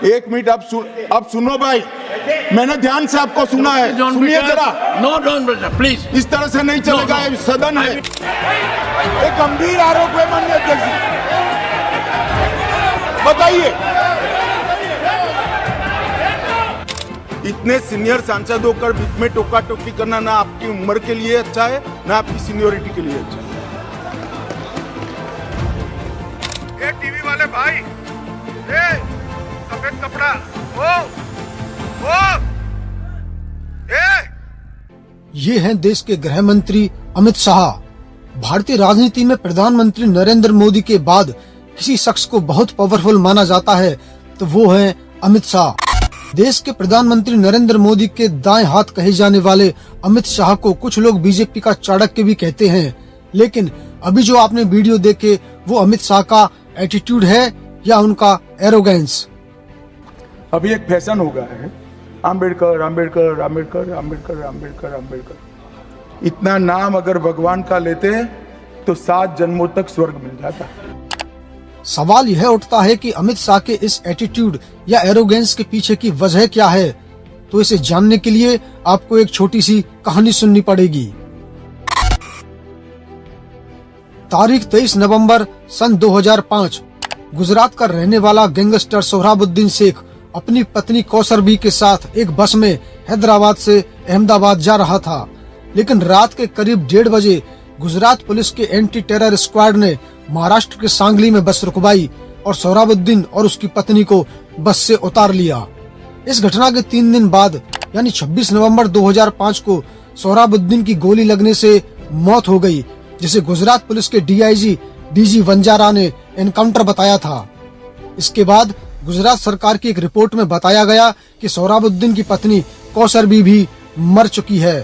एक मिनट, अब सुनो भाई, मैंने ध्यान से आपको सुना है, सुनिए जरा। नो डोंट प्लीज, इस तरह से नहीं चलेगा, ये सदन है। एक गंभीर आरोप है माननीय अध्यक्ष जी, बताइए। इतने सीनियर सांसद होकर बीच में टोका टोकी करना ना आपकी उम्र के लिए अच्छा है, ना आपकी सीनियोरिटी के लिए अच्छा है। ये टीवी वाले भाई, ये सफेद कपड़ा, ये हैं देश के गृह मंत्री अमित शाह। भारतीय राजनीति में प्रधानमंत्री नरेंद्र मोदी के बाद किसी शख्स को बहुत पावरफुल माना जाता है तो वो है अमित शाह। देश के प्रधानमंत्री नरेंद्र मोदी के दाएं हाथ कहे जाने वाले अमित शाह को कुछ लोग बीजेपी का चाणक्य भी कहते हैं, लेकिन अभी जो आपने वीडियो देखे वो अमित शाह का एटीट्यूड है या उनका एरोगेंस। अभी एक फैशन हो गया है, आम्बेडकर आम्बेडकर आम्बेडकर आम्बेडकर आम्बेडकर आम्बेडकर। इतना नाम अगर भगवान का लेते तो 7 जन्मों तक स्वर्ग मिल जाता। सवाल यह उठता है कि अमित शाह के इस एटीट्यूड या एरोगेंस के पीछे की वजह क्या है, तो इसे जानने के लिए आपको एक छोटी सी कहानी सुननी पड़ेगी। तारीख 23 नवंबर सन 2005, गुजरात का रहने वाला गैंगस्टर सोहराबुद्दीन शेख अपनी पत्नी कौसर बी के साथ एक बस में हैदराबाद से अहमदाबाद जा रहा था, लेकिन रात के करीब 1:30 बजे गुजरात पुलिस के एंटी टेरर स्क्वाड ने महाराष्ट्र के सांगली में बस रुकवाई और सोहराबुद्दीन और उसकी पत्नी को बस से उतार लिया। इस घटना के 3 दिन बाद यानी 26 नवंबर 2005 को सोहराबुद्दीन की गोली लगने से मौत हो गई, जिसे गुजरात पुलिस के डीआईजी डीजी वंजारा ने एनकाउंटर बताया था। इसके बाद गुजरात सरकार की एक रिपोर्ट में बताया गया कि सोहराबुद्दीन की पत्नी कौसर बी भी मर चुकी है।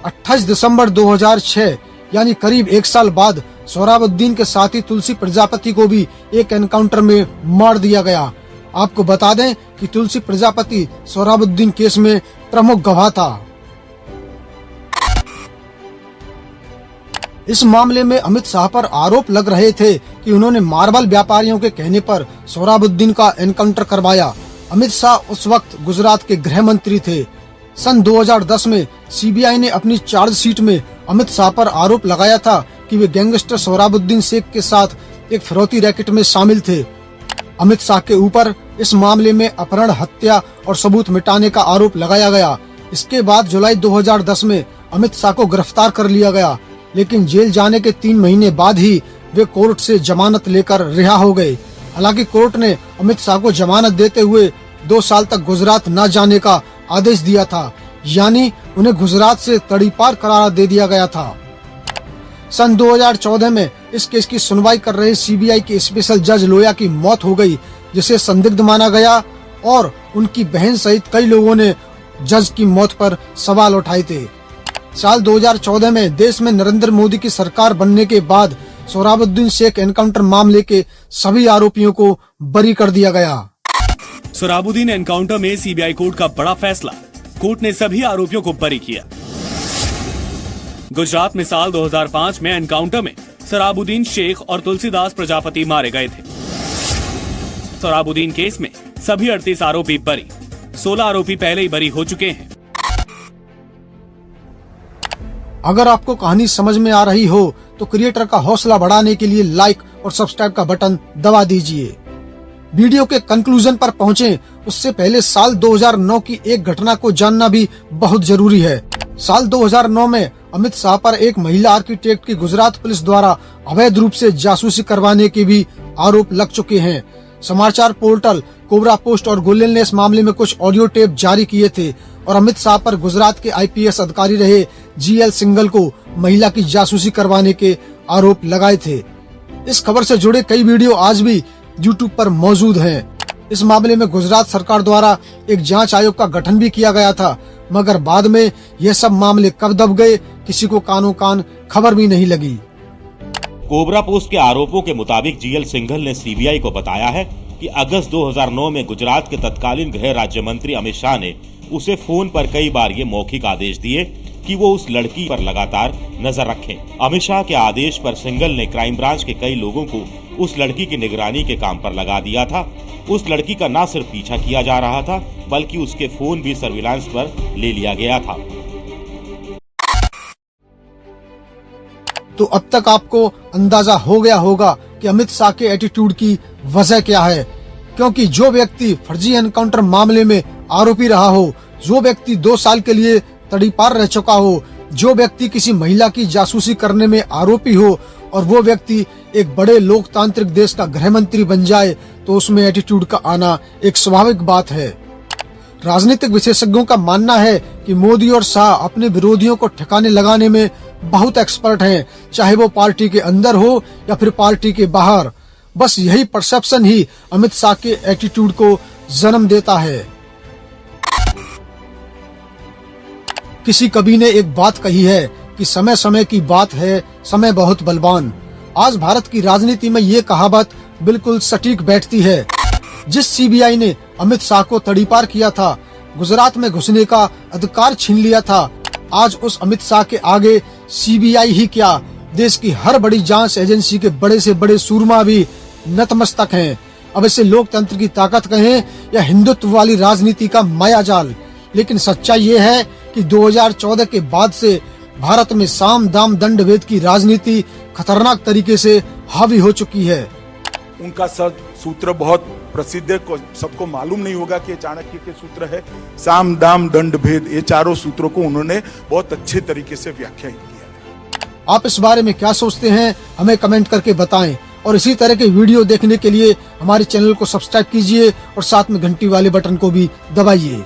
28 दिसंबर 2006 यानी करीब 1 साल बाद सोहराबुद्दीन के साथी तुलसी प्रजापति को भी एक एनकाउंटर में मार दिया गया। आपको बता दें कि तुलसी प्रजापति सोहराबुद्दीन केस में प्रमुख गवाह था। इस मामले में अमित शाह पर आरोप लग रहे थे कि उन्होंने मार्बल व्यापारियों के कहने पर सोहराबुद्दीन का एनकाउंटर करवाया। अमित शाह उस वक्त गुजरात के गृह मंत्री थे। सन 2010 में सीबीआई ने अपनी चार्जशीट में अमित शाह पर आरोप लगाया था कि वे गैंगस्टर सोहराबुद्दीन शेख के साथ एक फिरौती रैकेट में शामिल थे। अमित शाह के ऊपर इस मामले में अपहरण, हत्या और सबूत मिटाने का आरोप लगाया गया। इसके बाद जुलाई 2010 में अमित शाह को गिरफ्तार कर लिया गया, लेकिन जेल जाने के 3 महीने बाद ही वे कोर्ट से जमानत लेकर रिहा हो गए। हालांकि कोर्ट ने अमित शाह को जमानत देते हुए 2 साल तक गुजरात न जाने का आदेश दिया था, यानी उन्हें गुजरात से तड़ीपार करार दे दिया गया था। सन 2014 में इस केस की सुनवाई कर रहे सीबीआई के स्पेशल जज लोया की मौत हो गई, जिसे संदिग्ध माना गया और उनकी बहन सहित कई लोगों ने जज की मौत पर सवाल उठाए थे। साल 2014 में देश में नरेंद्र मोदी की सरकार बनने के बाद सोहराबुद्दीन शेख एनकाउंटर मामले के सभी आरोपियों को बरी कर दिया गया। सोहराबुद्दीन एनकाउंटर में सीबीआई कोर्ट का बड़ा फैसला, कोर्ट ने सभी आरोपियों को बरी किया। गुजरात में साल 2005 में एनकाउंटर में सोहराबुद्दीन शेख और तुलसीदास प्रजापति मारे गए थे। सोहराबुद्दीन केस में सभी 38 आरोपी बरी, 16 आरोपी पहले ही बरी हो चुके हैं। अगर आपको कहानी समझ में आ रही हो तो क्रिएटर का हौसला बढ़ाने के लिए लाइक और सब्सक्राइब का बटन दबा दीजिए। वीडियो के कंक्लूजन पर पहुंचे उससे पहले साल 2009 की एक घटना को जानना भी बहुत जरूरी है। साल 2009 में अमित शाह पर एक महिला आर्किटेक्ट की गुजरात पुलिस द्वारा अवैध रूप से जासूसी करवाने के भी आरोप लग चुके हैं। समाचार पोर्टल कोबरा पोस्ट और गुलेल ने इस मामले में कुछ ऑडियो टेप जारी किए थे और अमित शाह पर गुजरात के आईपीएस अधिकारी रहे जीएल सिंघल को महिला की जासूसी करवाने के आरोप लगाए थे। इस खबर से जुड़े कई वीडियो आज भी यूट्यूब पर मौजूद हैं। इस मामले में गुजरात सरकार द्वारा एक जांच आयोग का गठन भी किया गया था, मगर बाद में यह सब मामले कब दब गए किसी को कानो कान खबर भी नहीं लगी। कोबरा पोस्ट के आरोपों के मुताबिक जीएल सिंघल ने सीबीआई को बताया है कि अगस्त 2009 में गुजरात के तत्कालीन गृह राज्य मंत्री अमित शाह ने उसे फोन पर कई बार ये मौखिक आदेश दिए कि वो उस लड़की पर लगातार नजर रखें। अमित शाह के आदेश पर सिंघल ने क्राइम ब्रांच के कई लोगों को उस लड़की की निगरानी के काम पर लगा दिया था। उस लड़की का न सिर्फ पीछा किया जा रहा था बल्कि उसके फोन भी सर्विलांस पर ले लिया गया था। तो अब तक आपको अंदाजा हो गया होगा कि अमित शाह के एटीट्यूड की वजह क्या है, क्योंकि जो व्यक्ति फर्जी एनकाउंटर मामले में आरोपी रहा हो, जो व्यक्ति 2 साल के लिए तड़ीपार रह चुका हो, जो व्यक्ति किसी महिला की जासूसी करने में आरोपी हो और वो व्यक्ति एक बड़े लोकतांत्रिक देश का गृह मंत्री बन जाए, तो उसमें एटीट्यूड का आना एक स्वाभाविक बात है। राजनीतिक विशेषज्ञों का मानना है कि मोदी और शाह अपने विरोधियों को ठिकाने लगाने में बहुत एक्सपर्ट हैं, चाहे वो पार्टी के अंदर हो या फिर पार्टी के बाहर। बस यही परसेप्शन ही अमित शाह के एटीट्यूड को जन्म देता है। किसी कवि ने एक बात कही है कि समय समय की बात है, समय बहुत बलवान। आज भारत की राजनीति में ये कहावत बिल्कुल सटीक बैठती है। जिस सीबीआई ने अमित शाह को तड़ीपार किया था, गुजरात में घुसने का अधिकार छीन लिया था, आज उस अमित शाह के आगे सीबीआई ही क्या, देश की हर बड़ी जांच एजेंसी के बड़े से बड़े सूरमा भी नतमस्तक हैं। अब इसे लोकतंत्र की ताकत कहें या हिंदुत्व वाली राजनीति का मायाजाल, लेकिन सच्चाई ये है कि 2014 के बाद से भारत में साम दाम दंड भेद की राजनीति खतरनाक तरीके से हावी हो चुकी है। उनका सूत्र बहुत प्रसिद्ध है, सबको मालूम नहीं होगा कि चाणक्य के सूत्र है साम दाम दंड भेद। ये चारों सूत्रों को उन्होंने बहुत अच्छे तरीके से व्याख्या किया है। आप इस बारे में क्या सोचते हैं, हमें कमेंट करके बताएं और इसी तरह के वीडियो देखने के लिए हमारे चैनल को सब्सक्राइब कीजिए और साथ में घंटी वाले बटन को भी दबाइए।